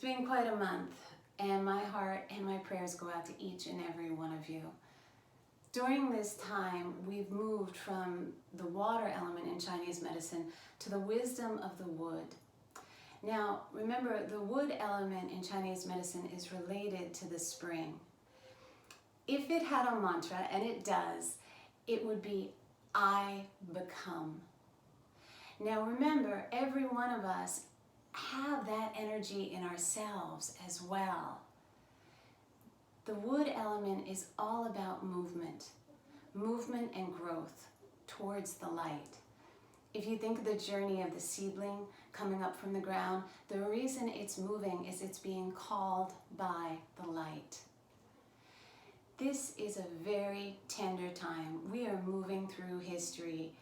been quite a month, and my heart and my prayers go out to each and every one of you. During this time, we've moved from the water element in Chinese medicine to the wisdom of the wood. Now, remember, the wood element in Chinese medicine is related to the spring. If it had a mantra, and it does, it would be, I become. Now remember, every one of us have that energy in ourselves as well. The wood element is all about movement and growth towards the light. If you think of the journey of the seedling coming up from the ground, the reason it's moving is it's being called by the light. This is a very tender time. We are moving through history,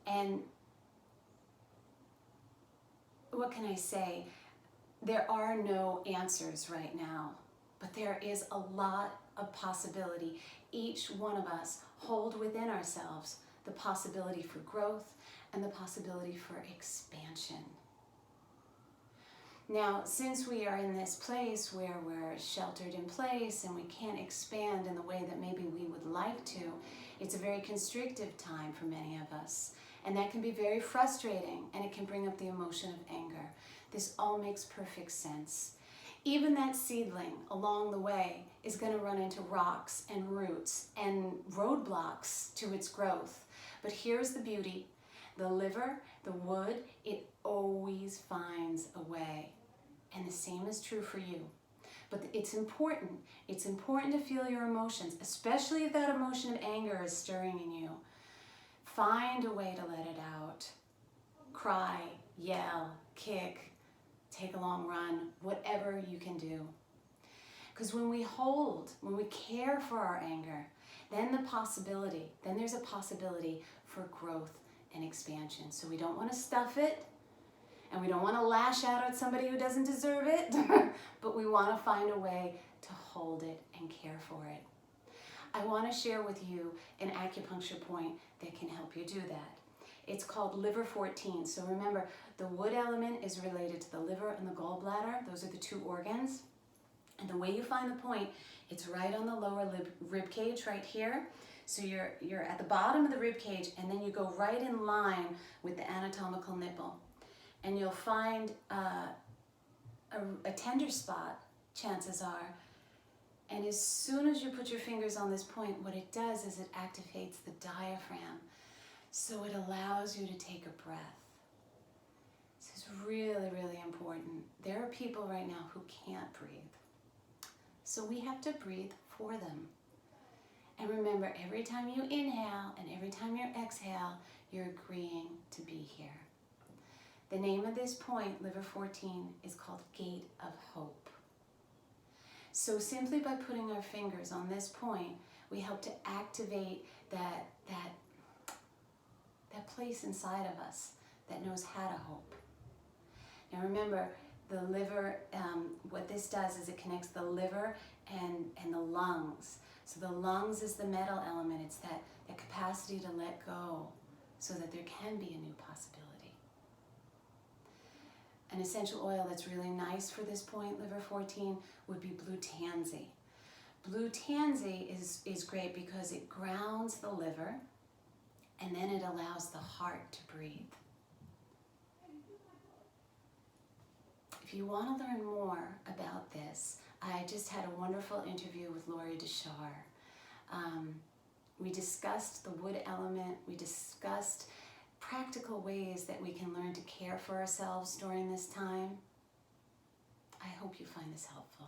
and what can I say? There are no answers right now, but there is a lot of possibility. Each one of us hold within ourselves the possibility for growth and the possibility for expansion. Now, since we are in this place where we're sheltered in place and we can't expand in the way that maybe we would like to, it's a very constrictive time for many of us. And that can be very frustrating, and it can bring up the emotion of anger. This all makes perfect sense. Even that seedling along the way is going to run into rocks and roots and roadblocks to its growth. But here's the beauty. The liver, the wood, it always finds a way. And the same is true for you. But it's important. It's important to feel your emotions, especially if that emotion of anger is stirring in you. Find a way to let it out. Cry, yell, kick, take a long run, whatever you can do. Because when we care for our anger, then there's a possibility for growth and expansion. So we don't want to stuff it, and we don't want to lash out at somebody who doesn't deserve it, but we want to find a way to hold it and care for it. I want to share with you an acupuncture point that can help you do that. It's called liver 14. So remember, the wood element is related to the liver and the gallbladder. Those are the two organs. And the way you find the point, it's right on the lower rib cage right here. So you're at the bottom of the rib cage, and then you go right in line with the anatomical nipple. And you'll find a tender spot, chances are. And as soon as you put your fingers on this point, what it does is it activates the diaphragm. So it allows you to take a breath. This is really, really important. There are people right now who can't breathe. So we have to breathe for them. And remember, every time you inhale and every time you exhale, you're agreeing to be here. The name of this point, liver 14, is called Gate of Hope. So simply by putting our fingers on this point, we help to activate that place inside of us that knows how to hope. Now remember, the liver, what this does is it connects the liver and the lungs. So the lungs is the metal element. It's that capacity to let go so that there can be a new possibility. An essential oil that's really nice for this point, liver 14, would be blue tansy. Blue tansy is great because it grounds the liver, and then it allows the heart to breathe. If you want to learn more about this, I just had a wonderful interview with Laurie Deshar. We discussed the wood element. We discussed practical ways that we can learn to care for ourselves during this time. I hope you find this helpful.